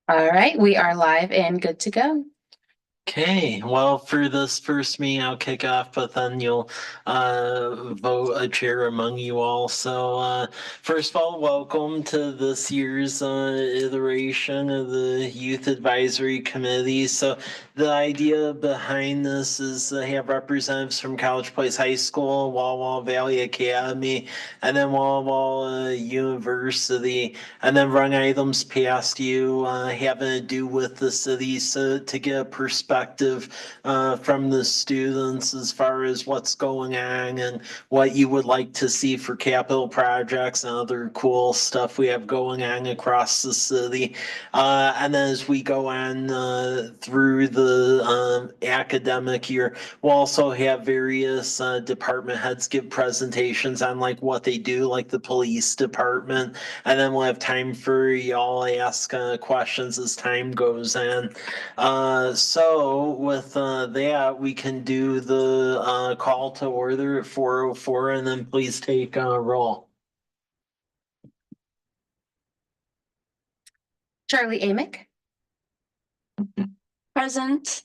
All right, we are live and good to go. Okay, well, for this first meeting, I'll kick off, but then you'll vote a chair among you all. So, first of all, welcome to this year's iteration of the Youth Advisory Committee. So, the idea behind this is to have representatives from College Place High School, Walla Walla Valley Academy, and then Walla Walla University, and then run items past you having to do with the city, so to get a perspective from the students as far as what's going on and what you would like to see for capital projects and other cool stuff we have going on across the city. And then as we go on through the academic year, we'll also have various department heads give presentations on like what they do, like the police department, and then we'll have time for y'all to ask questions as time goes on. So with that, we can do the call to order at 4:04, and then please take roll. Charlie Amick. Present.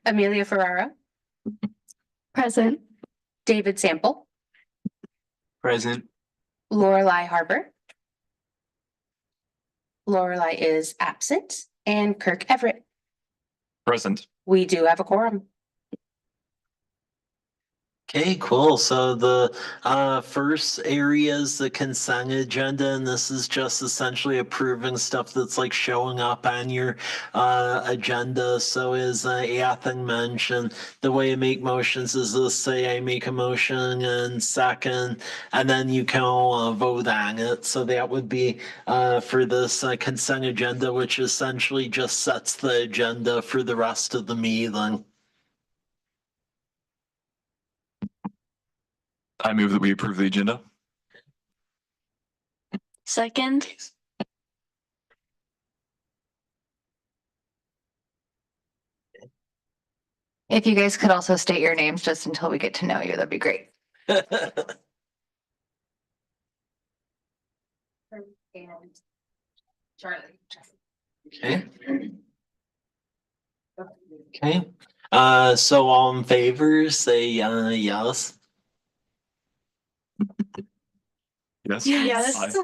Amelia Ferraro. Present. David Sample. Present. Lorelei Harbor. Lorelei is absent. And Kirk Everett. Present. We do have a quorum. Okay, cool. So the first area is the consent agenda, and this is just essentially approving stuff that's like showing up on your agenda. So as Athen mentioned, the way to make motions is to say I make a motion and second, and then you can all vote on it. So that would be for this consent agenda, which essentially just sets the agenda for the rest of the meeting. I move that we approve the agenda. Second. If you guys could also state your names just until we get to know you, that'd be great. And Charlie. Okay. Okay. So all in favor, say yes. Yes. Yes.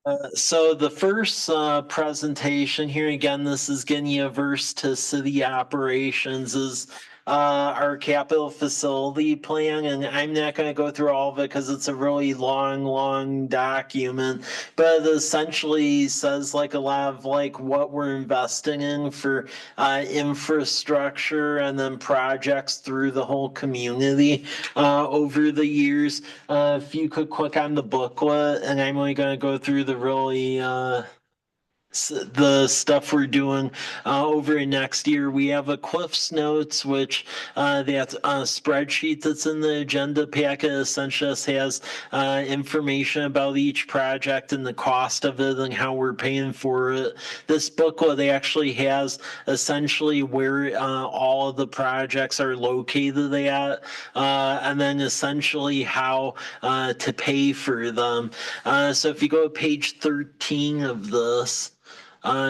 Aye. So the first presentation here, again, this is getting you versed to city operations, is our capital facility plan. And I'm not going to go through all of it because it's a really long document, but it essentially says like a lot of like what we're investing in for infrastructure and then projects through the whole community over the years. If you could click on the booklet, and I'm only going to go through the really the stuff we're doing over next year. We have a Cliff's Notes, which that's a spreadsheet that's in the agenda packet. Essentially just has information about each project and the cost of it and how we're paying for it. This booklet actually has essentially where all of the projects are located at, and then essentially how to pay for them. So if you go to page 13 of this,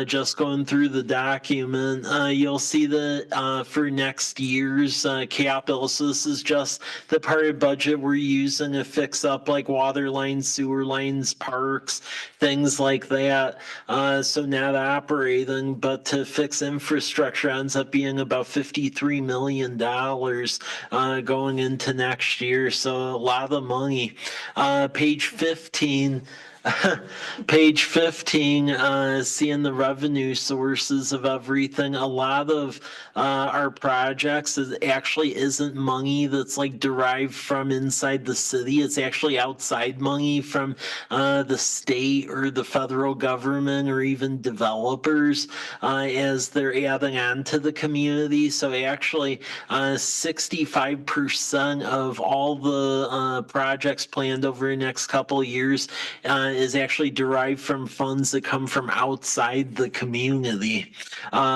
just going through the document, you'll see that for next year's capital, so this is just the part of budget we're using to fix up like water lines, sewer lines, parks, things like that. So not operating, but to fix infrastructure ends up being about $53 million going into next year. So a lot of money. Page 15. Page 15, seeing the revenue sources of everything. A lot of our projects actually isn't money that's like derived from inside the city. It's actually outside money from the state or the federal government or even developers as they're adding on to the community. So actually 65% of all the projects planned over the next couple of years is actually derived from funds that come from outside the community,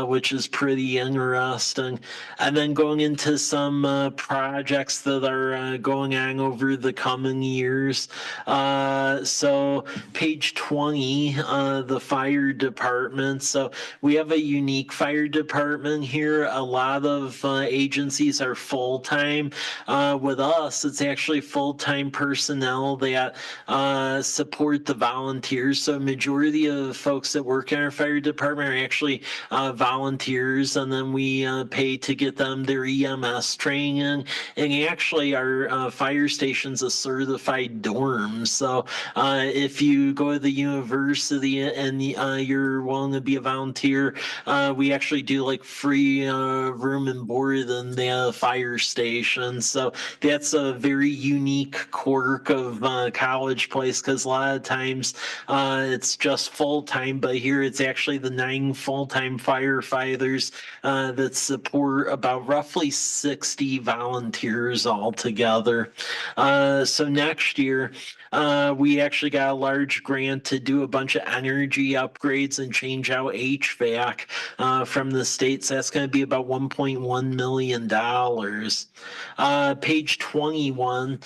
which is pretty interesting. And then going into some projects that are going on over the coming years. So page 20, the fire department. So we have a unique fire department here. A lot of agencies are full-time. With us, it's actually full-time personnel that support the volunteers. So majority of folks that work in our fire department are actually volunteers, and then we pay to get them their EMS training. And actually, our fire station's a certified dorm. So if you go to the university and you're willing to be a volunteer, we actually do like free room and board in the fire station. So that's a very unique quirk of college place, because a lot of times it's just full-time, but here it's actually the 9 full-time firefighters that support about roughly 60 volunteers altogether. So next year, we actually got a large grant to do a bunch of energy upgrades and change out HVAC from the state. So that's going to be about $1.1 million. Page 21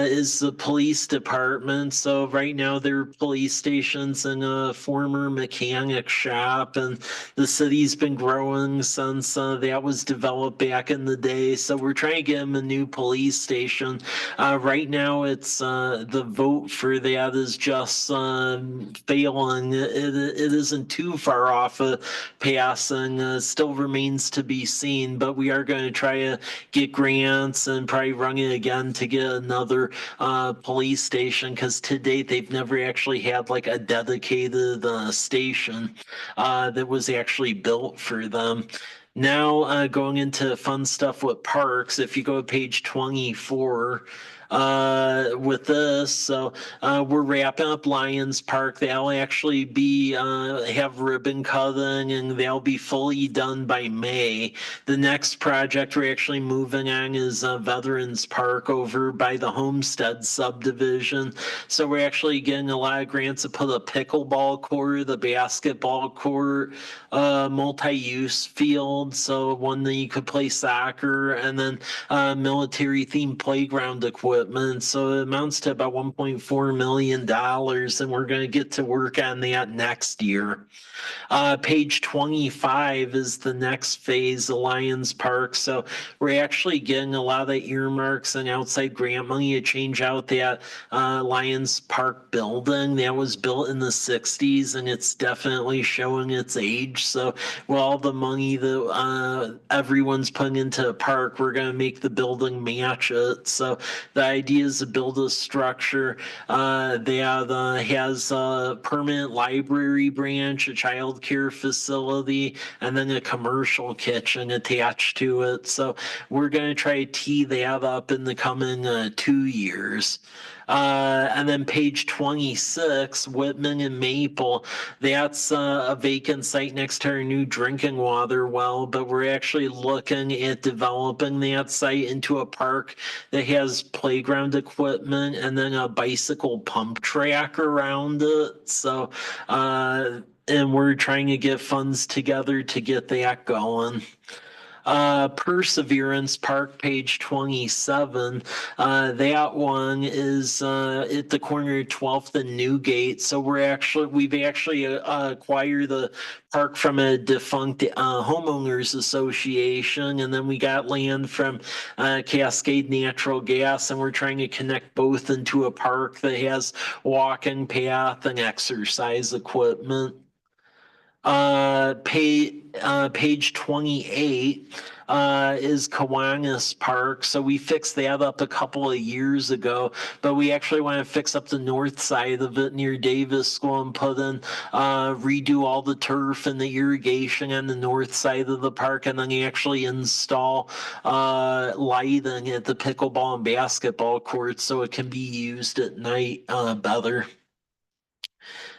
is the police department. So right now there are police stations in a former mechanic shop, and the city's been growing since that was developed back in the day. So we're trying to get them a new police station. Right now it's the vote for that is just failing. It isn't too far off of passing. Still remains to be seen, but we are going to try to get grants and probably run it again to get another police station, because to date they've never actually had like a dedicated station that was actually built for them. Now going into fun stuff with parks, if you go to page 24, with this, so we're wrapping up Lions Park. They'll actually be have ribbon cutting, and they'll be fully done by May. The next project we're actually moving on is Veterans Park over by the Homestead subdivision. So we're actually getting a lot of grants to put a pickleball court, a basketball court, multi-use field, so one that you could play soccer, and then military themed playground equipment. So it amounts to about $1.4 million, and we're going to get to work on that next year. Page 25 is the next phase of Lions Park. So we're actually getting a lot of earmarks and outside grant money to change out that Lions Park building that was built in the 60s, and it's definitely showing its age. So with all the money that everyone's putting into a park, we're going to make the building match it. So the idea is to build a structure that has a permanent library branch, a child care facility, and then a commercial kitchen attached to it. So we're going to try to tee that up in the coming 2 years. And then page 26, Whitman and Maple, that's a vacant site next to our new drinking water well, but we're actually looking at developing that site into a park that has playground equipment and then a bicycle pump track around it. So, and we're trying to get funds together to get that going. Perseverance Park, page 27. That one is at the corner of 12th and Newgate. So we've actually acquired the park from a defunct homeowners association, and then we got land from Cascade Natural Gas, and we're trying to connect both into a park that has walking path and exercise equipment. Page 28 is Kiwanis Park. So we fixed that up a couple of years ago, but we actually want to fix up the north side of it near Davis School and put in, redo all the turf and the irrigation on the north side of the park, and then actually install lighting at the pickleball and basketball courts so it can be used at night better.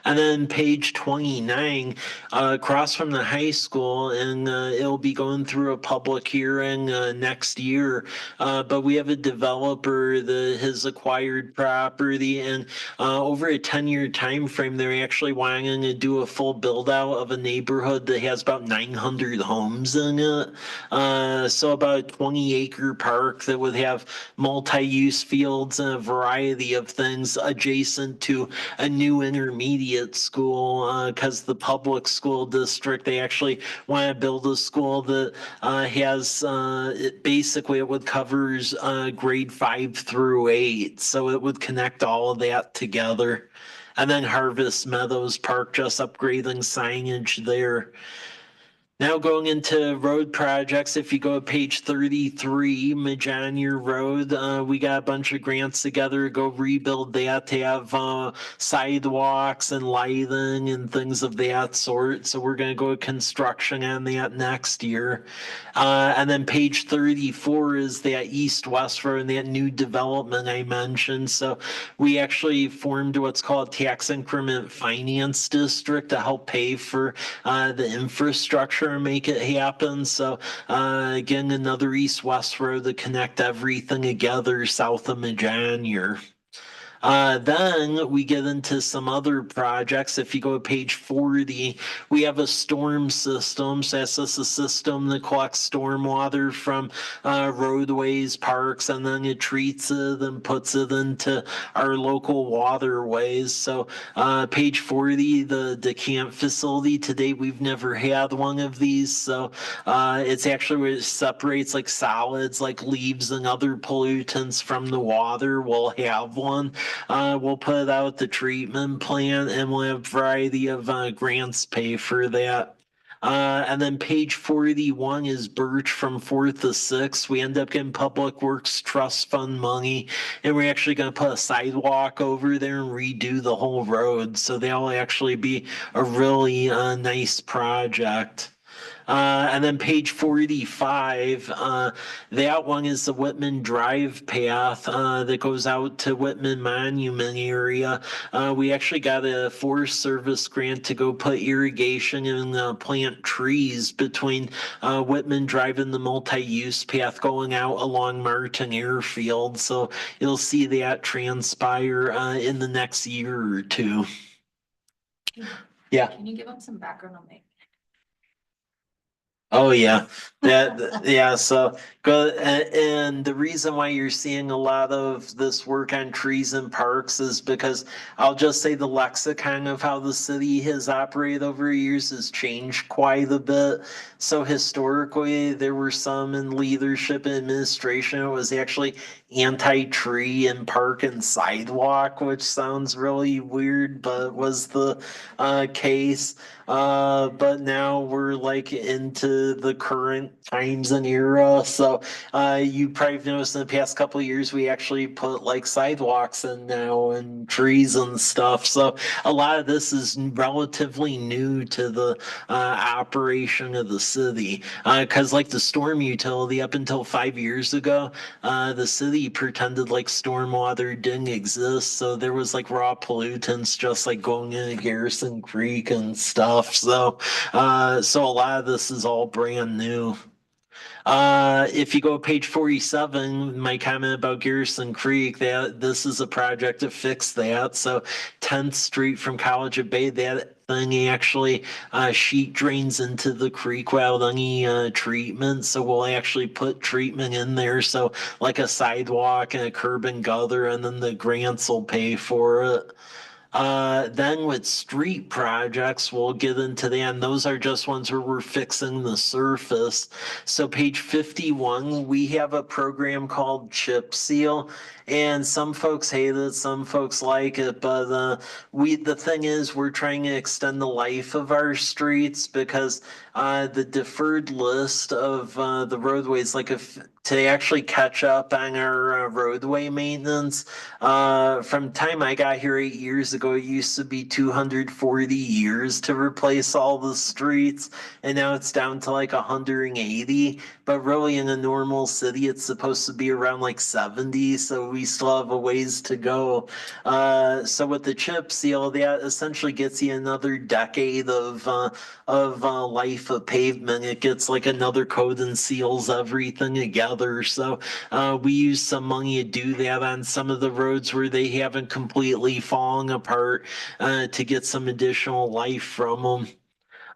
And then page 29, across from the high school, and it'll be going through a public hearing next year. But we have a developer that has acquired property, and over a 10-year time frame, they're actually wanting to do a full build out of a neighborhood that has about 900 homes in it. So about a 20-acre park that would have multi-use fields and a variety of things adjacent to a new intermediate school, because the public school district, they actually want to build a school that has basically it would covers grade 5 through 8, so it would connect all of that together. And then Harvest Meadows Park, just upgrading signage there. Now going into road projects, if you go to page 33, Majanier Road, we got a bunch of grants together to go rebuild that to have sidewalks and lighting and things of that sort. So we're going to go to construction on that next year. And then page 34 is that east-west road and that new development I mentioned. So we actually formed what's called tax increment finance district to help pay for the infrastructure and make it happen. So again, another east-west road to connect everything together south of Majanier. Then we get into some other projects. If you go to page 40, we have a storm system. So that's just a system that collects stormwater from roadways, parks, and then it treats it and puts it into our local waterways. So page 40, the decant facility, today we've never had one of these. So it's actually where it separates like solids like leaves and other pollutants from the water. We'll have one. We'll put out the treatment plant, and we'll have a variety of grants pay for that. And then page 41 is Birch from 4th to 6th. We end up getting Public Works Trust Fund money, and we're actually going to put a sidewalk over there and redo the whole road. So that'll actually be a really nice project. And then page 45, that one is the Whitman Drive path that goes out to Whitman Monument area. We actually got a Forest Service grant to go put irrigation and plant trees between Whitman Drive and the multi-use path going out along Martin Airfield. So you'll see that transpire in the next year or two. Yeah. Can you give them some background on me? Oh yeah, yeah. So go, and the reason why you're seeing a lot of this work on trees and parks is because I'll just say the lexicon of how the city has operated over years has changed quite a bit. So historically, there were some in leadership and administration. It was actually anti-tree and park and sidewalk, which sounds really weird, but was the case. But now we're like into the current times and era. So you probably noticed in the past couple of years, we actually put like sidewalks in now and trees and stuff. So a lot of this is relatively new to the operation of the city. Because like the storm utility up until 5 years ago, the city pretended like stormwater didn't exist. So there was like raw pollutants just like going into Garrison Creek and stuff. So a lot of this is all brand new. If you go to page 47, my comment about Garrison Creek, that this is a project to fix that. So 10th Street from College of Bay, that thing actually sheet drains into the creek without any treatment. So we'll actually put treatment in there. So like a sidewalk and a curb and gutter, and then the grants will pay for it. Then with street projects, we'll get into that, and those are just ones where we're fixing the surface. So page 51, we have a program called Chip Seal, and some folks hate it, some folks like it, but the thing is we're trying to extend the life of our streets, because the deferred list of the roadways, like if to actually catch up on our roadway maintenance. From time I got here 8 years ago, it used to be 240 years to replace all the streets, and now it's down to like 180 but really in a normal city, it's supposed to be around like 70, so we still have a ways to go. So with the chip seal, that essentially gets you another decade of life of pavement. It gets like another coat and seals everything together. So we use some money to do that on some of the roads where they haven't completely fallen apart to get some additional life from them.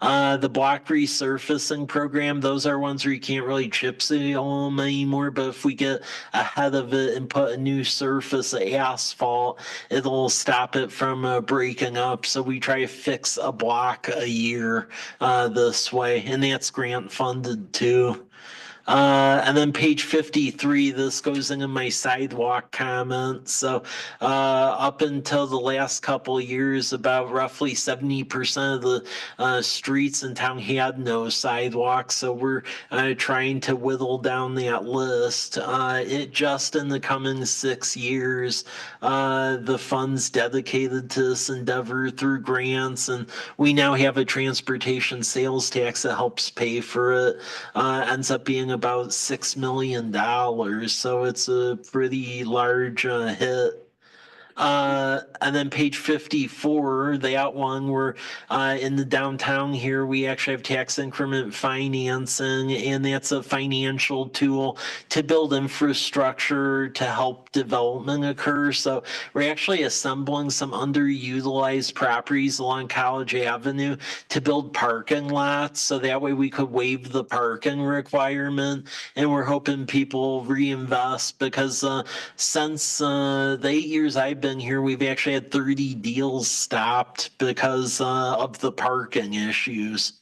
The block resurfacing program, those are ones where you can't really chip seal them anymore, but if we get ahead of it and put a new surface of asphalt, it'll stop it from breaking up. So we try to fix a block a year this way, and that's grant funded too. And then page 53, this goes into my sidewalk comments. So up until the last couple of years, about roughly 70% of the streets in town had no sidewalks. So we're trying to whittle down that list. It just in the coming 6 years, the funds dedicated to this endeavor through grants, and we now have a transportation sales tax that helps pay for it, ends up being about $6 million. So it's a pretty large hit. And then page 54, that one, we're in the downtown here, we actually have tax increment financing, and that's a financial tool to build infrastructure to help development occur. So we're actually assembling some underutilized properties along College Avenue to build parking lots. So that way we could waive the parking requirement, and we're hoping people reinvest because since the 8 years I've been here, we've actually had 30 deals stopped because of the parking issues.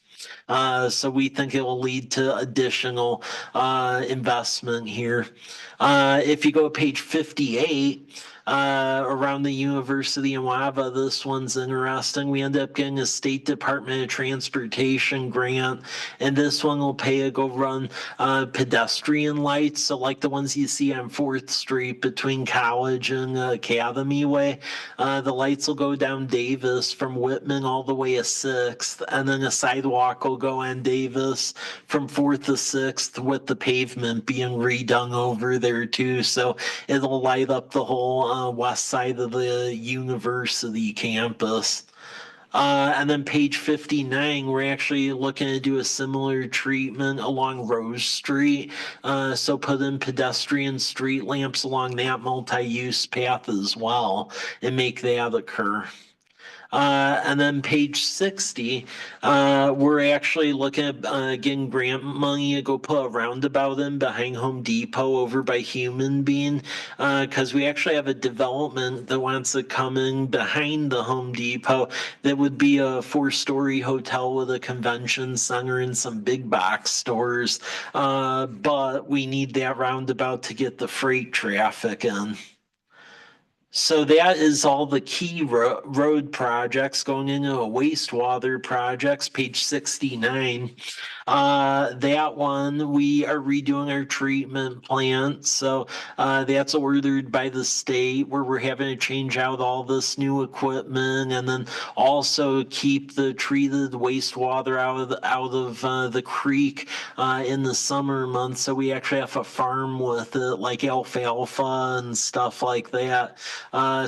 So we think it will lead to additional investment here. If you go to page 58, around the University in Wava, this one's interesting. We end up getting a State Department of Transportation grant, and this one will pay to go run pedestrian lights. So like the ones you see on 4th Street between College and Academy Way. The lights will go down Davis from Whitman all the way to 6th, and then a sidewalk will go on Davis from 4th to 6th with the pavement being redone over there too. So it'll light up the whole west side of the university campus. And then page 59, we're actually looking to do a similar treatment along Rose Street. So put in pedestrian street lamps along that multi-use path as well and make that occur. And then page 60, we're actually looking at getting grant money to go put a roundabout in behind Home Depot over by Human Bean, because we actually have a development that wants to come in behind the Home Depot that would be a 4-story hotel with a convention center and some big box stores. But we need that roundabout to get the freight traffic in. So that is all the key road projects going into a wastewater projects, page 69. That one, we are redoing our treatment plant. So that's ordered by the state where we're having to change out all this new equipment and then also keep the treated wastewater out of the creek in the summer months. So we actually have a farm with it, like alfalfa and stuff like that.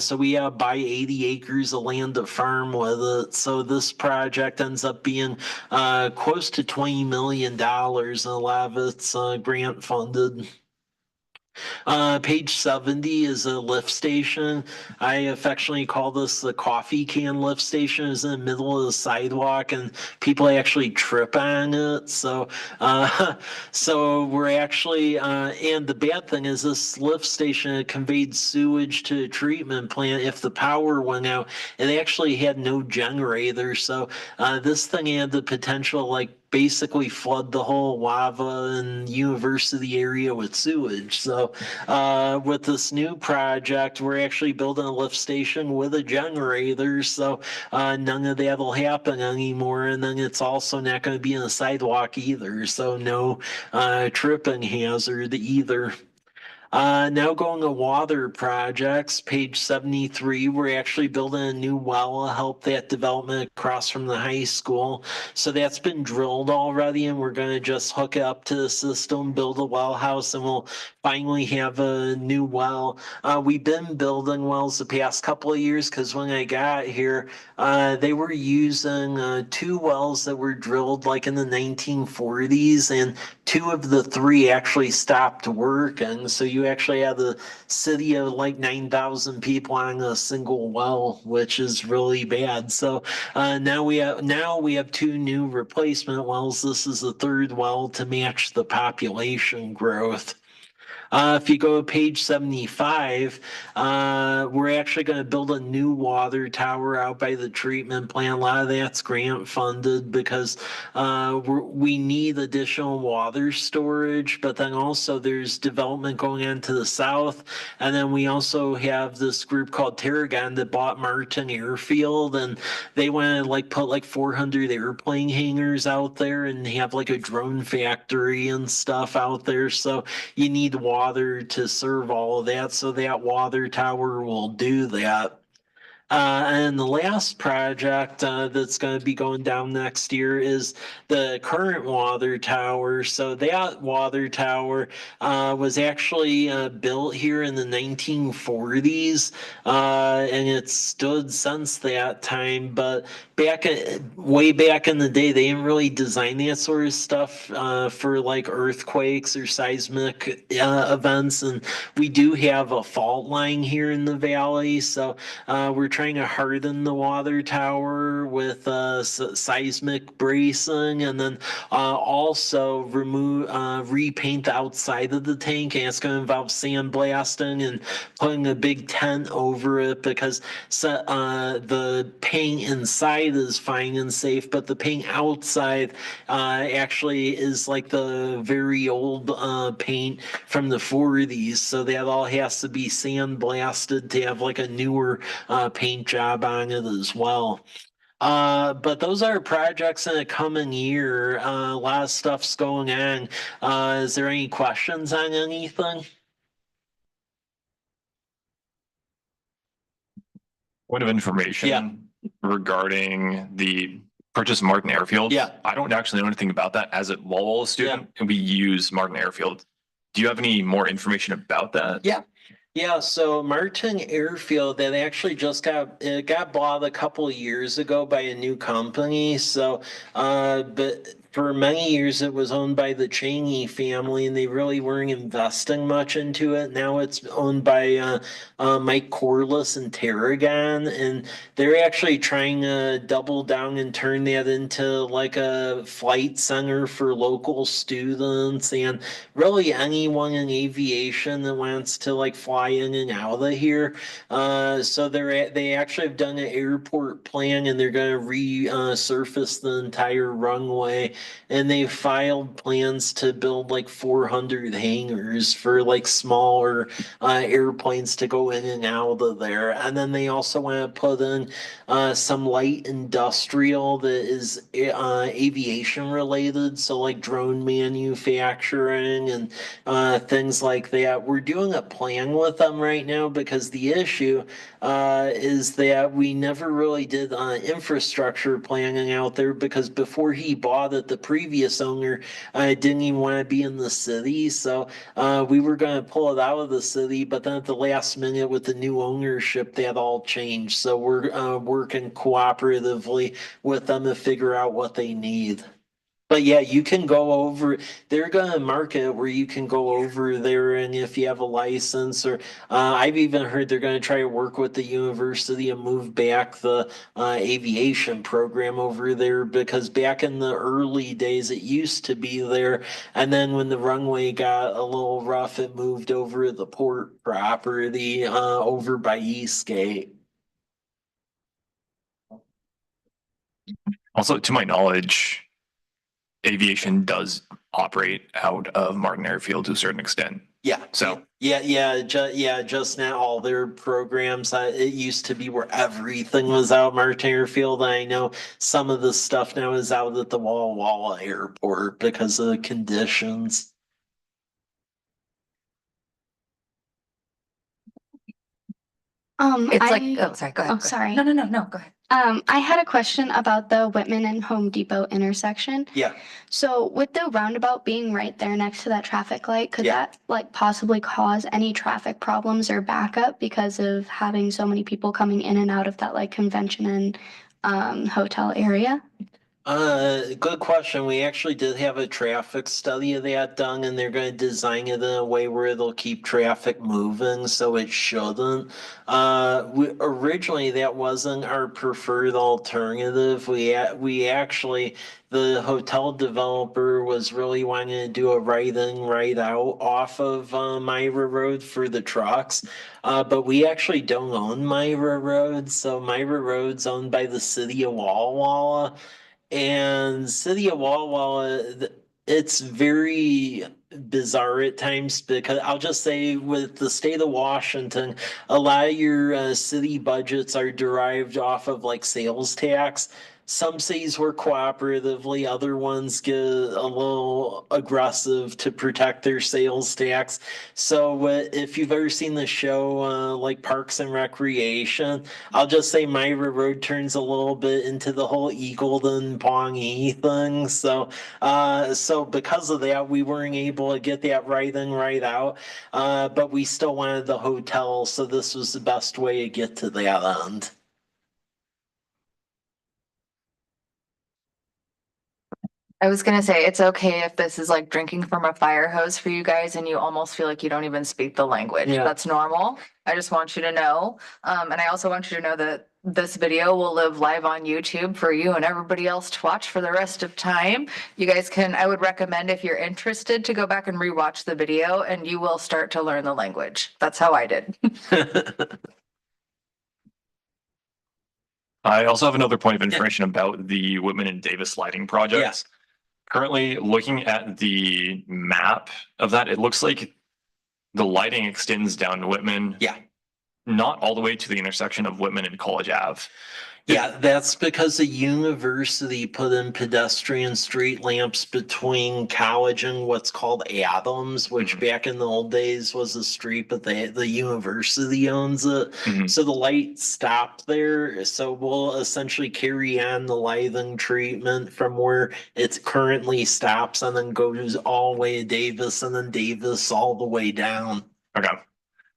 So we buy 80 acres of land to farm with it. So this project ends up being close to $20 million, and a lot of it's grant funded. Page 70 is a lift station. I affectionately call this the coffee can lift station. It's in the middle of the sidewalk and people actually trip on it. So we're actually, and the bad thing is this lift station conveyed sewage to a treatment plant. If the power went out, it actually had no generator. So this thing had the potential like basically flood the whole Wava and university area with sewage. So with this new project, we're actually building a lift station with a generator. So none of that will happen anymore. And then it's also not going to be in a sidewalk either. So no tripping hazard either. Now going to water projects, page 73, we're actually building a new well to help that development across from the high school. So that's been drilled already, and we're going to just hook it up to the system, build a well house, and we'll finally have a new well. We've been building wells the past couple of years because when I got here, they were using 2 wells that were drilled like in the 1940s, and 2 of the 3 actually stopped working. So you actually had the city of like 9,000 people on a single well, which is really bad. So now we have 2 new replacement wells. This is the 3rd well to match the population growth. If you go to page 75, we're actually going to build a new water tower out by the treatment plant. A lot of that's grant funded because we need additional water storage, but then also there's development going on to the south. And then we also have this group called Tarragon that bought Martin Airfield, and they want to like put like 400 airplane hangars out there and have like a drone factory and stuff out there. So you need water to serve all of that, so that water tower will do that. And the last project that's going to be going down next year is the current water tower. So that water tower was actually built here in the 1940s, and it's stood since that time. But way back in the day, they didn't really design that sort of stuff for like earthquakes or seismic events. And we do have a fault line here in the valley, so we're trying to harden the water tower with seismic bracing, and then also repaint the outside of the tank, and it's going to involve sandblasting and putting a big tent over it because the paint inside is fine and safe, but the paint outside actually is like the very old paint from the 40s, so that all has to be sandblasted to have like a newer paint job on it as well. But those are projects in the coming year. A lot of stuff's going on. Is there any questions on anything? Point of information regarding the purchase of Martin Airfield. Yeah. I don't actually know anything about that as a Lowell student, and we use Martin Airfield. Do you have any more information about that? Yeah. Yeah, so Martin Airfield, that actually just got bought a couple of years ago by a new company. So, but for many years it was owned by the Cheney family, and they really weren't investing much into it. Now it's owned by Mike Corliss and Tarragon, and they're actually trying to double down and turn that into like a flight center for local students and really anyone in aviation that wants to like fly in and out of here. So they actually have done an airport plan, and they're going to resurface the entire runway, and they filed plans to build like 400 hangars for like smaller airplanes to go in and out of there. And then they also want to put in some light industrial that is aviation related, so like drone manufacturing and things like that. We're doing a plan with them right now because the issue is that we never really did infrastructure planning out there, because before he bought it, the previous owner didn't even want to be in the city. So we were going to pull it out of the city, but then at the last minute with the new ownership, that all changed. So we're working cooperatively with them to figure out what they need. But yeah, you can go over, they're going to market where you can go over there, and if you have a license, or I've even heard they're going to try to work with the university and move back the aviation program over there, because back in the early days it used to be there, and then when the runway got a little rough, it moved over the port property over by Eastgate. Also, to my knowledge, aviation does operate out of Martin Airfield to a certain extent. Yeah. So Just now all their programs. It used to be where everything was out Martin Airfield. I know some of the stuff now is out at the Walla Walla Airport because of the conditions. It's like, I, oh, sorry, go ahead. oh, go ahead. sorry. No, go ahead. I had a question about the Whitman and Home Depot intersection. Yeah. So with the roundabout being right there next to that traffic light, could Yeah. that like possibly cause any traffic problems or backup because of having so many people coming in and out of that like convention and hotel area? Good question. We actually did have a traffic study of that done, and they're going to design it in a way where it'll keep traffic moving, so it shouldn't. Originally that wasn't our preferred alternative. We actually, the hotel developer was really wanting to do a right in, right out off of Myra Road for the trucks. But we actually don't own Myra Road, so Myra Road's owned by the city of Walla Walla. And City of Walla Walla, it's very bizarre at times because I'll just say with the state of Washington, a lot of your city budgets are derived off of like sales tax. Some cities work cooperatively, other ones get a little aggressive to protect their sales tax. So if you've ever seen the show like Parks and Recreation, I'll just say Myra Road turns a little bit into the whole Eagleton Pawnee thing. So because of that, we weren't able to get that right in, right out. But we still wanted the hotel, so this was the best way to get to that end. I was gonna say, it's okay if this is like drinking from a fire hose for you guys and you almost feel like you don't even speak the language. Yeah. That's normal. I just want you to know. And I also want you to know that this video will live live on YouTube for you and everybody else to watch for the rest of time. You guys can, I would recommend if you're interested to go back and rewatch the video and you will start to learn the language. That's how I did. I also have another point of information about the Whitman and Davis lighting project. Yes. Currently, looking at the map of that, it looks like the lighting extends down to Whitman. Yeah. Not all the way to the intersection of Whitman and College Ave. Yeah, that's because the university put in pedestrian street lamps between College and what's called Adams, which back in the old days was a street, but the university owns it. Mhm. So the light stopped there. So we'll essentially carry on the lighting treatment from where it currently stops and then goes all the way to Davis and then Davis all the way down. Okay.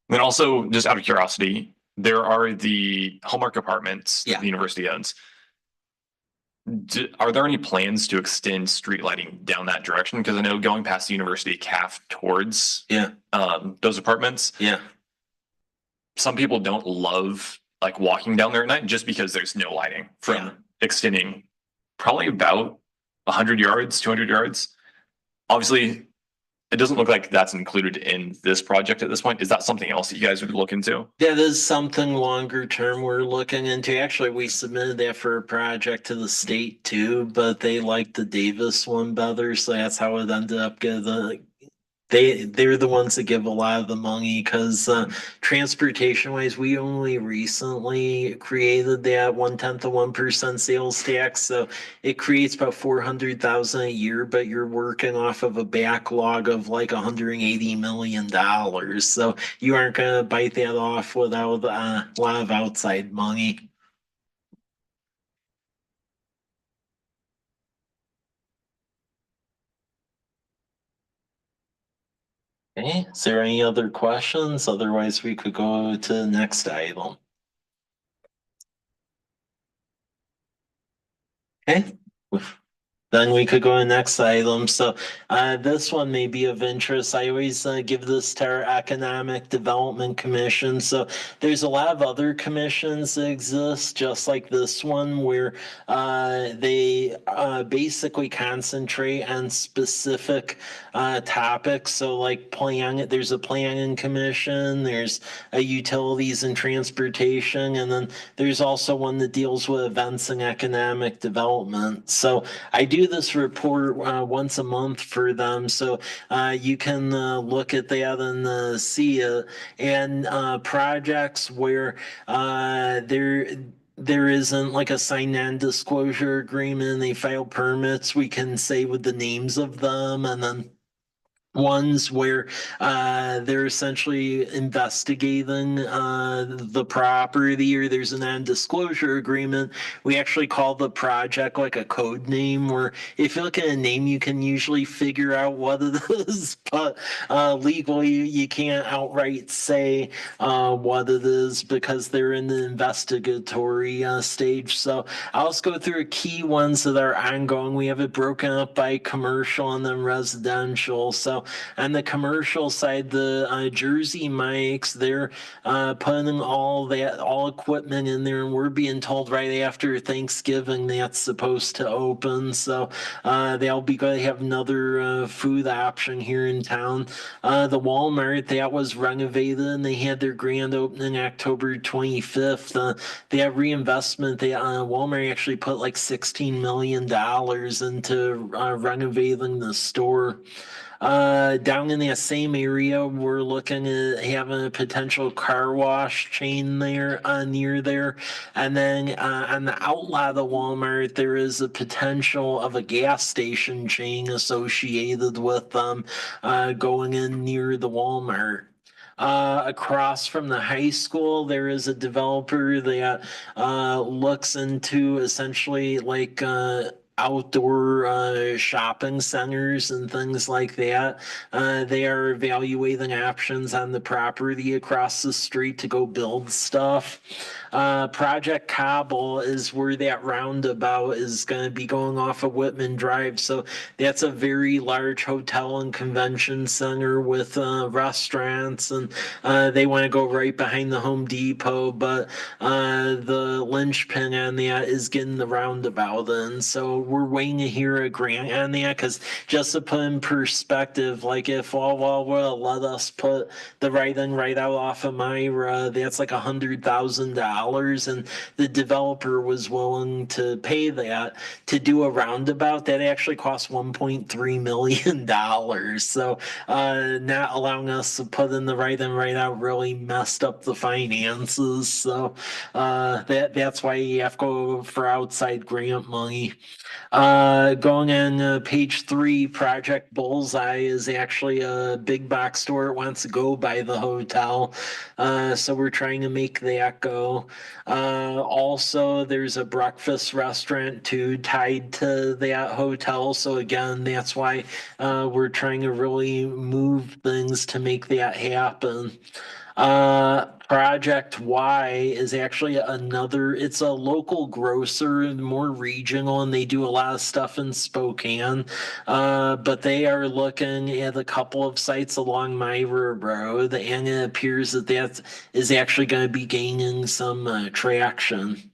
Then also, just out of curiosity, there are the Hallmark apartments that Yeah. the university owns. Are there any plans to extend street lighting down that direction? Because I know going past the university calf towards those apartments, Yeah. some people don't love like walking down there at night just because there's no lighting from Yeah. extending probably about 100 yards, 200 yards. Obviously, it doesn't look like that's included in this project at this point. Is that something else that you guys would look into? That is something longer term we're looking into. Actually, we submitted that for a project to the state too, but they liked the Davis one better, so that's how it ended up getting. They're the ones that give a lot of the money because transportation wise, we only recently created that 1/10 of 1% sales tax, so it creates about 400,000 a year, but you're working off of a backlog of like $180 million. So you aren't gonna bite that off without a lot of outside money. Okay, is there any other questions? Otherwise, we could go to the next item. Okay. Then we could go to the next item. So this one may be of interest. I always give this to our Economic Development Commission. So there's a lot of other commissions that exist, just like this one, where they basically concentrate on specific topics. So like there's a planning commission, there's a utilities and transportation, and then there's also one that deals with events and economic development. So I do this report once a month for them, so you can look at that and see it. And projects where there isn't like a signed non-disclosure agreement, they file permits, we can say with the names of them, and then ones where they're essentially investigating the property, or there's a non-disclosure agreement. We actually call the project like a code name, where if you look at a name, you can usually figure out what it is, but legally you can't outright say what it is because they're in the investigatory stage. So I'll just go through key ones that are ongoing. We have it broken up by commercial and then residential. So on the commercial side, the Jersey Mike's, they're putting all equipment in there, and we're being told right after Thanksgiving that's supposed to open. So they'll be going to have another food option here in town. The Walmart, that was renovated, and they had their grand opening October 25th. They have reinvestment. Walmart actually put like $16 million into renovating the store. Down in that same area, we're looking at having a potential car wash chain there near there. And then on the outlet of Walmart, there is a potential of a gas station chain associated with them going in near the Walmart. Across from the high school, there is a developer that looks into essentially like outdoor shopping centers and things like that. They are evaluating options on the property across the street to go build stuff. Project Cobble is where that roundabout is going to be going off of Whitman Drive. So that's a very large hotel and convention center with restaurants, and they want to go right behind the Home Depot, but the linchpin on that is getting the roundabout in. So we're waiting to hear a grant on that, because just to put in perspective, like if Wawa will let us put the right in right out off of Myra, that's like $100,000, and the developer was willing to pay that to do a roundabout that actually costs $1.3 million. So not allowing us to put in the right in right out really messed up the finances. So that's why you have to go for outside grant money. Going on page 3, Project Bullseye is actually a big box store. It wants to go by the hotel. So we're trying to make that go. Also, there's a breakfast restaurant too tied to that hotel. So again, that's why we're trying to really move things to make that happen. Project Y is actually it's a local grocer, more regional, and they do a lot of stuff in Spokane. But they are looking at a couple of sites along Myra Road, and it appears that is actually going to be gaining some traction.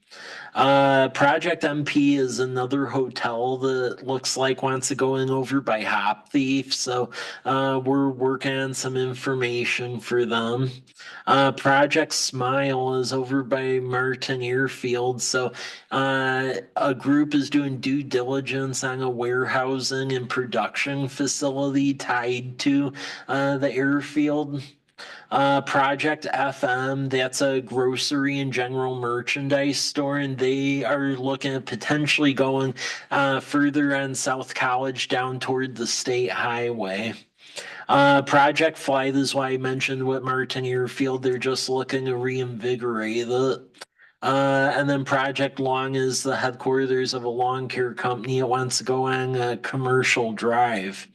Project MP is another hotel that looks like wants to go in over by Hop Thief. So we're working on some information for them. Project Smile is over by Martin Airfield. So a group is doing due diligence on a warehousing and production facility tied to the airfield. Project FM, that's a grocery and general merchandise store, and they are looking at potentially going further on South College down toward the state highway. Project Flight is why I mentioned with Martin Airfield. They're just looking to reinvigorate it. And then Project Long is the headquarters of a lawn care company. It wants to go on a commercial drive.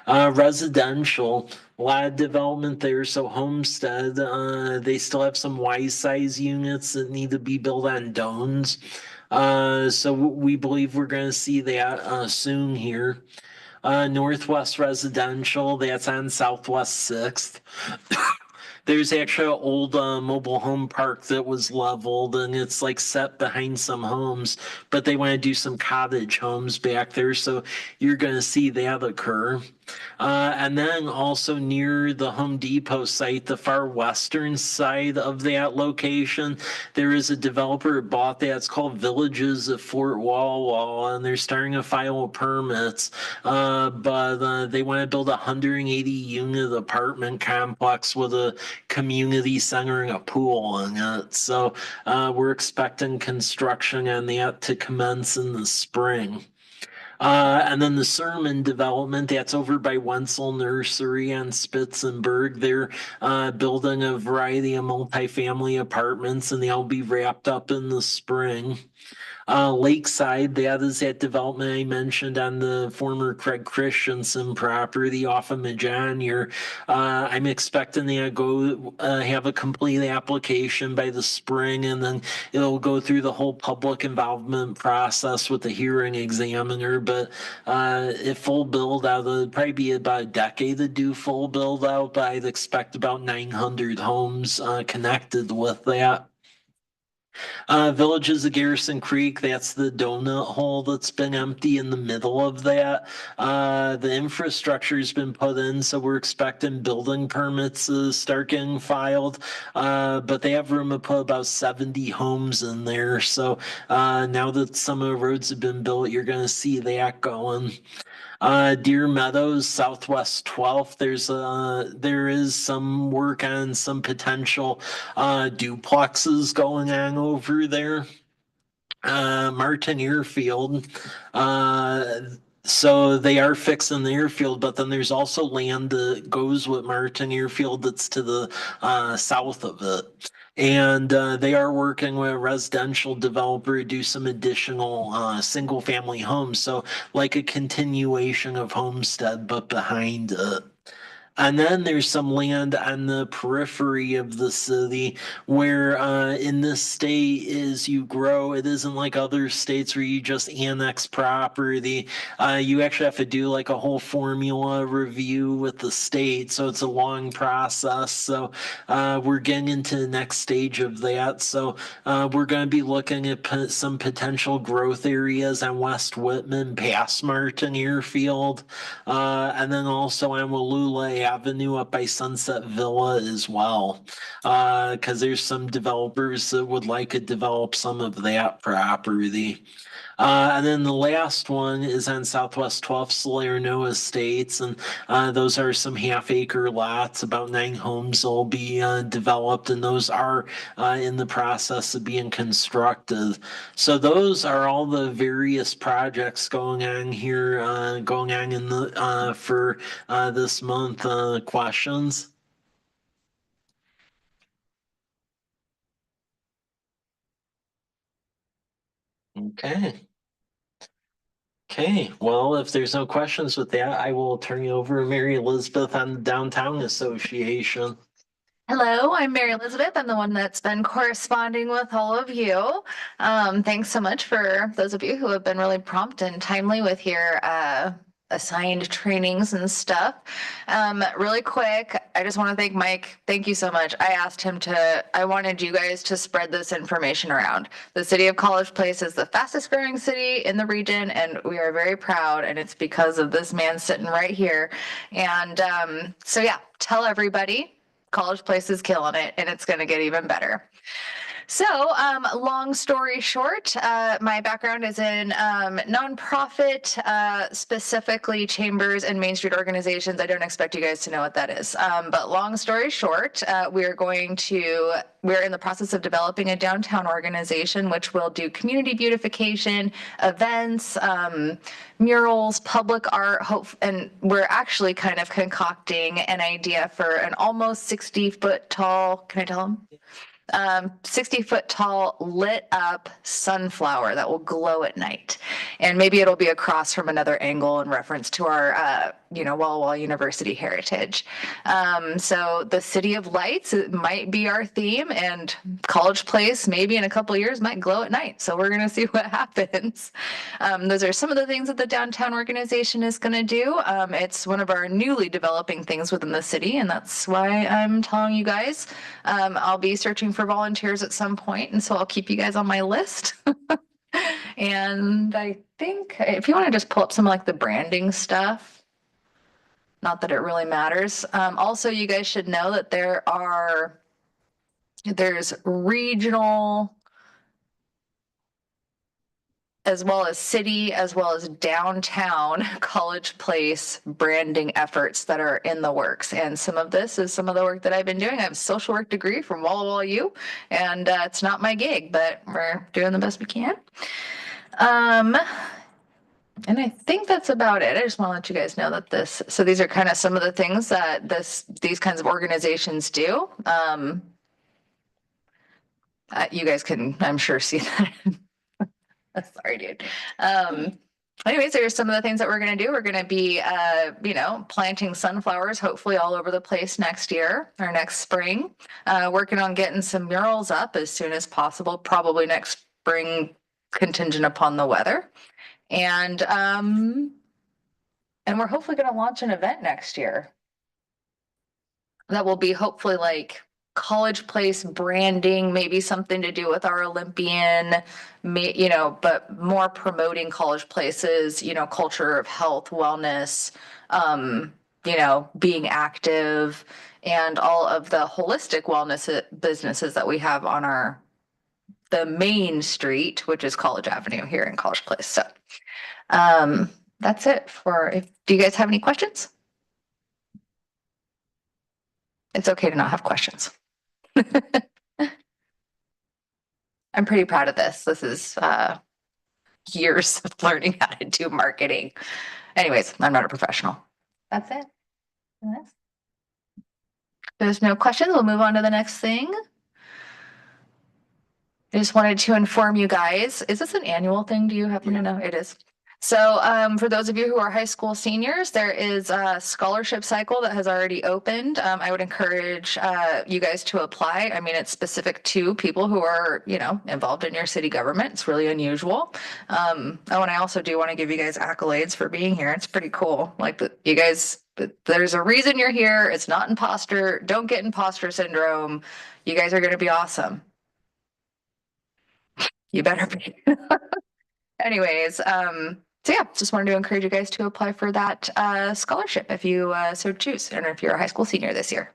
Residential, a lot of development there. So Homestead, they still have some wise size units that need to be built on domes. So we believe we're going to see that soon here. Northwest Residential, that's on Southwest 6th. There's actually an old mobile home park that was leveled, and it's like set behind some homes, but they want to do some cottage homes back there. So you're going to see that occur. And then also near the Home Depot site, the far western side of that location, there is a developer who bought that. It's called Villages of Fort Walla, and they're starting to file permits. But they want to build a 180 unit apartment complex with a community center and a pool in it. So we're expecting construction on that to commence in the spring. And then the Sermon development, that's over by Wenzel Nursery on Spitzenberg. They're building a variety of multifamily apartments, and they'll be wrapped up in the spring. Lakeside, that is that development I mentioned on the former Craig Christensen property off of Majanier. I'm expecting to go have a complete application by the spring, and then it'll go through the whole public involvement process with the hearing examiner. But if full build out, it'd probably be about a decade to do full build out, but I'd expect about 900 homes connected with that. Villages of Garrison Creek, that's the donut hole that's been empty in the middle of that. The infrastructure's been put in, so we're expecting building permits to start getting filed. But they have room to put about 70 homes in there. So now that some of the roads have been built, you're going to see that going. Deer Meadows, Southwest 12th. There is some work on some potential duplexes going on over there. Martin Airfield. So they are fixing the airfield, but then there's also land that goes with Martin Airfield that's to the south of it. And they are working with a residential developer to do some additional single family homes. So like a continuation of Homestead, but behind it. And then there's some land on the periphery of the city where in this state is you grow. It isn't like other states where you just annex property. You actually have to do like a whole formula review with the state. So it's a long process. So we're getting into the next stage of that. So we're going to be looking at some potential growth areas on West Whitman past Martin Airfield. And then also on Wallula Avenue up by Sunset Villa as well, because there's some developers that would like to develop some of that property. And then the last one is on Southwest 12th, Salerno Estates, and those are some half-acre lots. About 9 homes will be developed, and those are in the process of being constructed. So those are all the various projects going on here, going on in the for this month. Questions? Okay. Okay, well, if there's no questions with that, I will turn you over to Mary Elizabeth on the Downtown Association. Hello, I'm Mary Elizabeth. I'm the one that's been corresponding with all of you. Thanks so much for those of you who have been really prompt and timely with your assigned trainings and stuff. Really quick, I just want to thank Mike. Thank you so much. I wanted you guys to spread this information around. The city of College Place is the fastest growing city in the region, and we are very proud, and it's because of this man sitting right here. And so yeah, tell everybody. College Place is killing it, and it's going to get even better. So, long story short, my background is in nonprofit, specifically chambers and Main Street organizations. I don't expect you guys to know what that is. But long story short, we're in the process of developing a downtown organization, which will do community beautification, events, murals, public art, and we're actually kind of concocting an idea for an almost 60-foot tall, can I tell them? 60-foot tall lit up sunflower that will glow at night. And maybe it'll be across from another angle in reference to our, Walla Walla University heritage. So the City of Lights, it might be our theme, and College Place maybe in a couple of years might glow at night. So we're going to see what happens. Those are some of the things that the downtown organization is going to do. It's one of our newly developing things within the city, and that's why I'm telling you guys. I'll be searching for volunteers at some point, and so I'll keep you guys on my list. And I think if you want to just pull up some like the branding stuff, not that it really matters. Also, you guys should know that there's regional as well as city, as well as downtown College Place branding efforts that are in the works. And some of this is some of the work that I've been doing. I have a social work degree from Walla Walla U, and it's not my gig, but we're doing the best we can. And I think that's about it. I just want to let you guys know that so these are kind of some of the things that these kinds of organizations do. You guys can, I'm sure, see that. Sorry, dude. Anyways, there's some of the things that we're going to do. We're going to be, planting sunflowers, hopefully all over the place next year or next spring. Working on getting some murals up as soon as possible, probably next spring, contingent upon the weather. And we're hopefully going to launch an event next year that will be hopefully like College Place branding, maybe something to do with our Olympian, but more promoting College Place's, culture of health, wellness, being active, and all of the holistic wellness businesses that we have on the main street, which is College Avenue here in College Place. So that's it do you guys have any questions? It's okay to not have questions. I'm pretty proud of this. This is years of learning how to do marketing. Anyways, I'm not a professional. That's it. If there's no questions, we'll move on to the next thing. I just wanted to inform you guys, is this an annual thing? Do you happen to know? It is. So for those of you who are high school seniors, there is a scholarship cycle that has already opened. I would encourage you guys to apply. I mean, it's specific to people who are, involved in your city government. It's really unusual. And I also do want to give you guys accolades for being here. It's pretty cool. Like you guys, there's a reason you're here. It's not imposter. Don't get imposter syndrome. You guys are going to be awesome. You better be. Anyways, so yeah, just wanted to encourage you guys to apply for that scholarship if you so choose, and if you're a high school senior this year.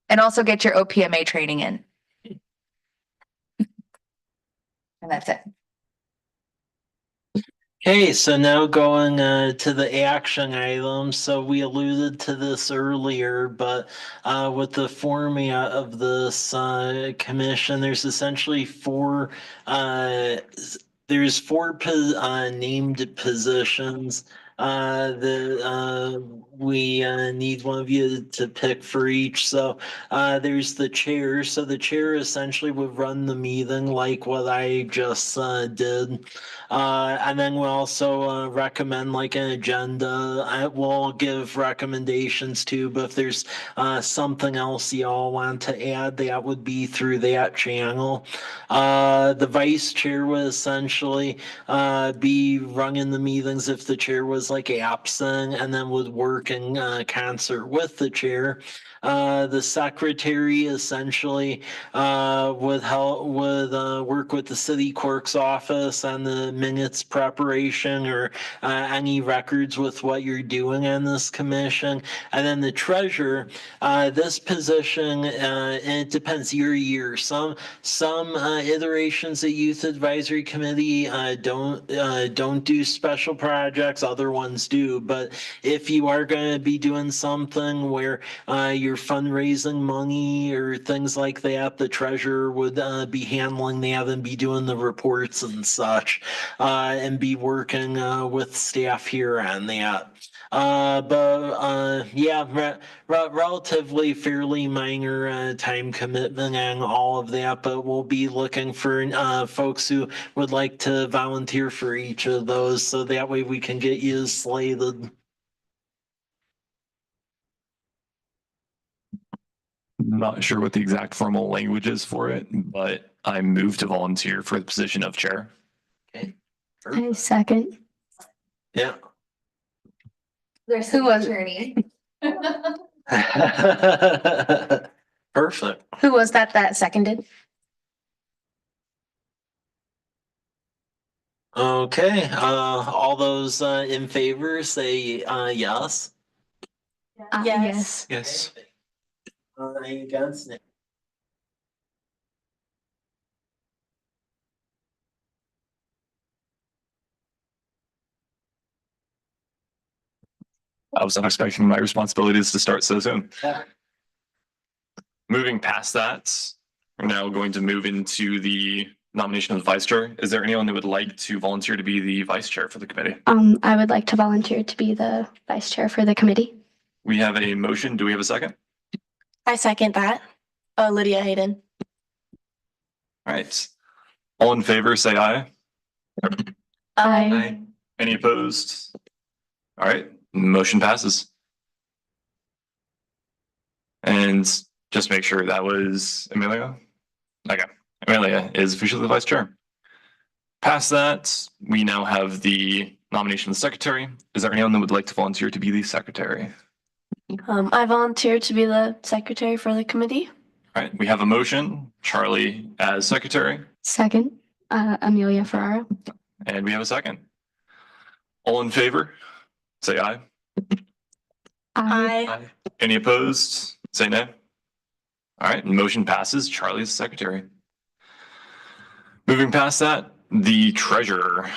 And also get your OPMA training in. And that's it. Okay, so now going to the action items. So we alluded to this earlier, but with the format of this commission, there's essentially four named positions that we need one of you to pick for each. So there's the chair. So the chair essentially would run the meeting like what I just did. And then we'll also recommend like an agenda. We'll give recommendations too, but if there's something else y'all want to add, that would be through that channel. The vice chair would essentially be running the meetings if the chair was like absent, and then would work in concert with the chair. The secretary essentially would work with the city clerk's office on the minutes preparation or any records with what you're doing on this commission. And then the treasurer, this position, and it depends year to year. Some iterations of Youth Advisory Committee don't do special projects, other ones do. But if you are going to be doing something where you're fundraising money or things like that, the treasurer would be handling that and be doing the reports and such, and be working with staff here on that. Relatively fairly minor time commitment and all of that, but we'll be looking for folks who would like to volunteer for each of those, so that way we can get you slated. Not sure what the exact formal language is for it, but I move to volunteer for the position of chair. Okay. I second. Yeah. There's Who was- attorney. Perfect. Who was that seconded? Okay, all those in favor say yes. Yes. Yes. Any against it? I was unexpecting my responsibilities to start so soon. Yeah. Moving past that, we're now going to move into the nomination of the vice chair. Is there anyone that would like to volunteer to be the vice chair for the committee? I would like to volunteer to be the vice chair for the committee. We have a motion. Do we have a second? I second that. Lydia Hayden. All right. All in favor, say aye. Aye. Any opposed? All right, motion passes. And just make sure that was Amelia. Okay, Amelia is officially the vice chair. Past that, we now have the nomination of the secretary. Is there anyone that would like to volunteer to be the secretary? I volunteered to be the secretary for the committee. All right, we have a motion, Charlie as secretary, Second, Amelia Ferraro. and we have a second. All in favor, say aye. Aye. Any opposed, say no. All right, motion passes. Charlie is the secretary. Moving past that, the treasurer.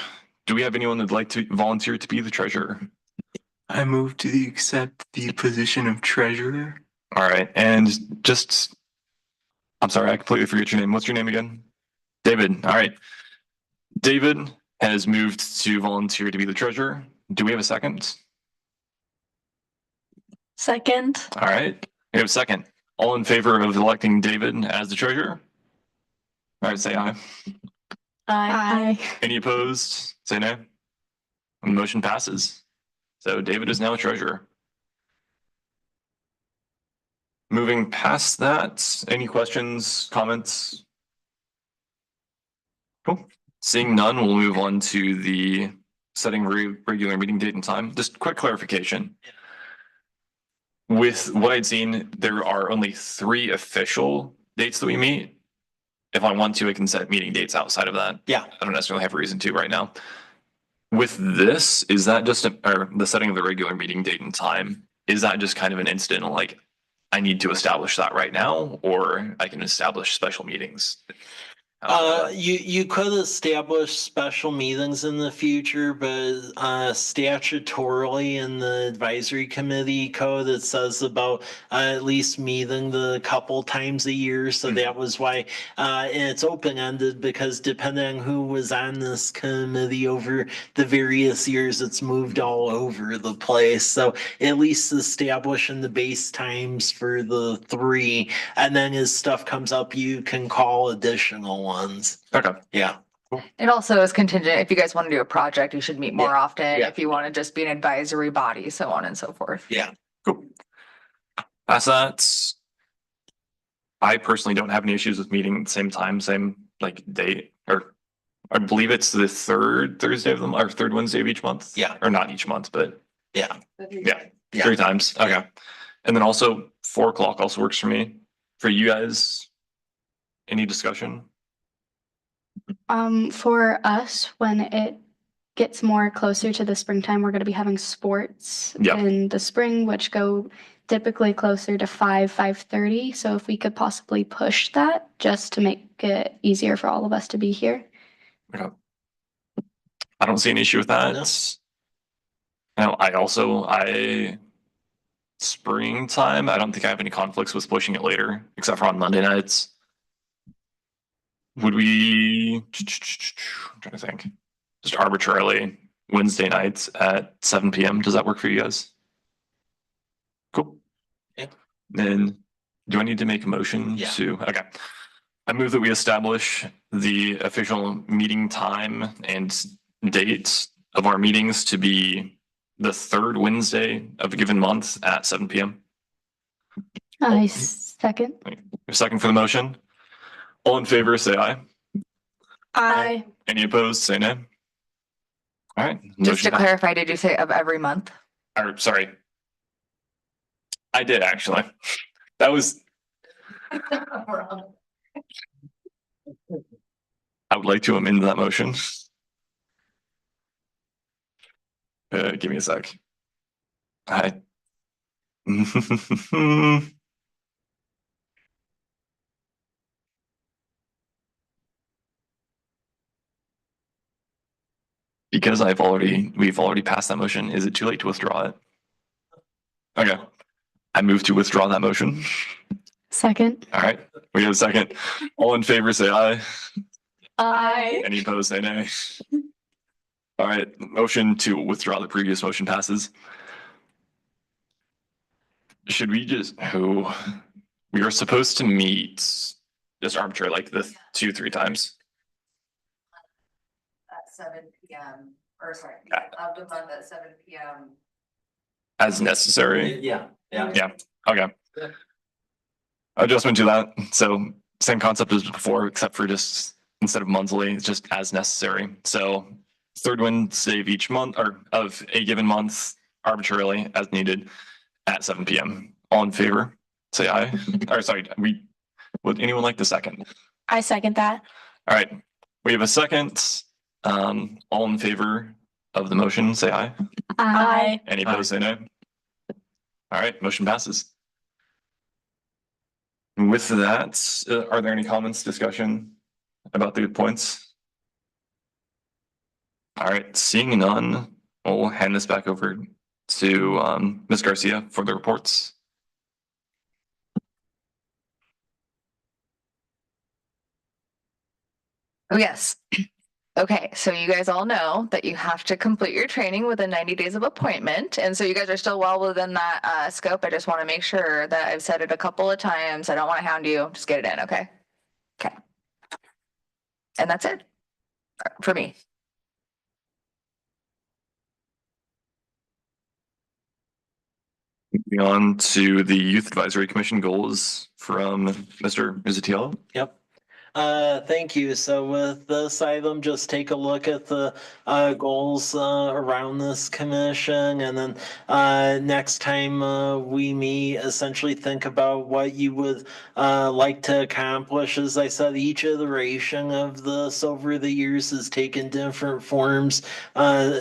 Do we have anyone that'd like to volunteer to be the treasurer? I move to accept the position of treasurer. All right, and just, I'm sorry, I completely forget your name. What's your name again? David. All right. David has moved to volunteer to be the treasurer. Do we have a second? Second. All right, we have a second. All in favor of electing David as the treasurer? All right, say aye. Aye. Any opposed? Say no. And the motion passes. So David is now treasurer. Moving past that, any questions, comments? Cool. Seeing none, we'll move on to the setting regular meeting date and time. Just quick clarification. With what I'd seen, there are only 3 official dates that we meet. If I want to, I can set meeting dates outside of that. Yeah. I don't necessarily have a reason to right now. With this, is that just or the setting of the regular meeting date and time? Is that just kind of an incidental, like I need to establish that right now, or I can establish special meetings? You could establish special meetings in the future, but statutorily in the advisory committee code, it says about at least meeting the couple times a year. So that was why, and it's open-ended because depending on who was on this committee over the various years, it's moved all over the place. So at least establishing the base times for the 3, and then as stuff comes up, you can call additional ones. Okay. Yeah. It also is contingent. If you guys want to do a project, you should meet more often. Yeah. If you want to just be an advisory body, so on and so forth. Yeah. Cool. Past that, I personally don't have any issues with meeting at the same time, same like date, or I believe it's the 3rd Thursday of the month, or 3rd Wednesday of each month. Yeah. Or not each month, but Yeah. yeah, Yeah. 3 times. Okay. And then also 4 o'clock also works for me. For you guys, any discussion? For us, when it gets more closer to the springtime, we're going to be having sports Yeah. in the spring, which go typically closer to 5:30. So if we could possibly push that just to make it easier for all of us to be here. Okay. I don't see an issue with that. No. Now, I springtime, I don't think I have any conflicts with pushing it later, except for on Monday nights. Would we, I'm trying to think, just arbitrarily Wednesday nights at 7 PM? Does that work for you guys? Cool. Yeah. Then do I need to make a motion Yeah. to, okay. I move that we establish the official meeting time and dates of our meetings to be the 3rd Wednesday of a given month at 7 PM. I second. A second for the motion. All in favor, say aye. Aye. Any opposed, say no. All right. Just to motion pa- clarify, did you say of every month? Or, sorry. I did actually. That was, I would like to amend that motion. Give me a sec. I. Because we've already passed that motion, is it too late to withdraw it? Okay, I move to withdraw that motion. Second. All right, we have a second. All in favor, say aye. Aye. Any opposed, say nay. All right, motion to withdraw the previous motion passes. Should we just, we were supposed to meet just arbitrary, like the 2-3 times. At 7 p.m. or sorry, of the month at 7 p.m. As necessary. Yeah. Yeah, okay. Adjustment to that. So same concept as before, except for just instead of monthly, it's just as necessary. So third Wednesday of each month or of a given month arbitrarily as needed at 7 p.m. All in favor, say aye. Or sorry, would anyone like the second? I second that. All right, we have a second. All in favor of the motion, say aye. Aye. Any opposed, say no. All right, motion passes. With that, are there any comments, discussion about the points? All right, seeing none, we'll hand this back over to Ms. Garcia for the reports. Oh, yes. Okay, so you guys all know that you have to complete your training within 90 days of appointment. And so you guys are still well within that scope. I just want to make sure that I've said it a couple of times. I don't want to hound you. Just get it in, okay? Okay. And that's it for me. Moving on to the Youth Advisory Commission goals from Mr. Mizatiello. Yep. Thank you. So with this item, just take a look at the goals around this commission, and then next time we meet, essentially think about what you would like to accomplish. As I said, each iteration of this over the years has taken different forms.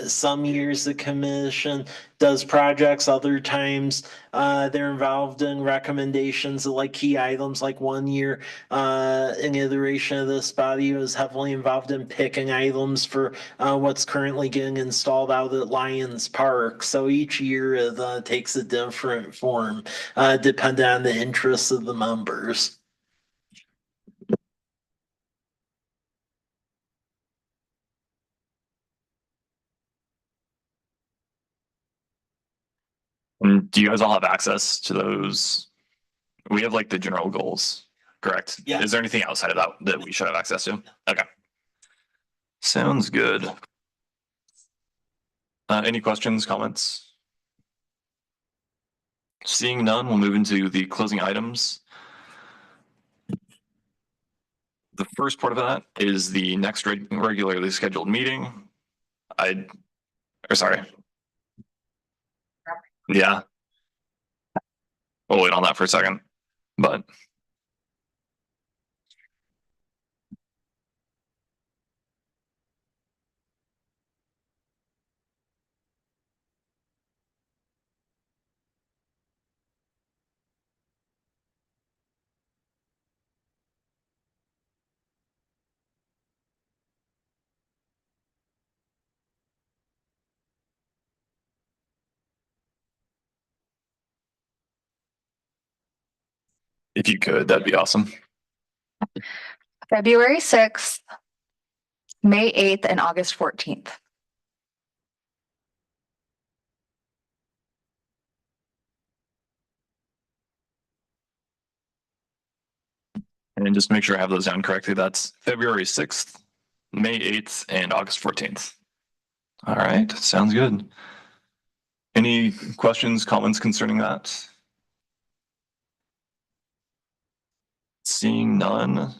Some years the commission does projects, other times they're involved in recommendations of like key items. Like one year, an iteration of this body was heavily involved in picking items for what's currently getting installed out at Lions Park. So each year it takes a different form, depending on the interests of the members. And do you guys all have access to those? We have like the general goals, correct? Yeah. Is there anything outside of that that we should have access to? Okay. Sounds good. Any questions, comments? Seeing none, we'll move into the closing items. The first part of that is the next regularly scheduled meeting. Sorry. Yeah. We'll wait on that for a second, but. If you could, that'd be awesome. February 6th, May 8th, and August 14th. And then just make sure I have those down correctly. That's February 6th, May 8th, and August 14th. All right, sounds good. Any questions, comments concerning that? Seeing none,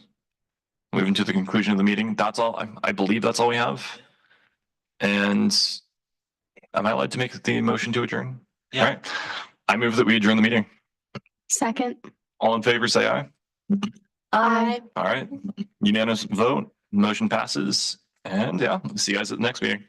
moving to the conclusion of the meeting. That's all. I believe that's all we have. And am I allowed to make the motion to adjourn? Yeah. All right. I move that we adjourn the meeting. Second. All in favor, say aye. Aye. All right. Unanimous vote. Motion passes. And yeah, see you guys at the next meeting.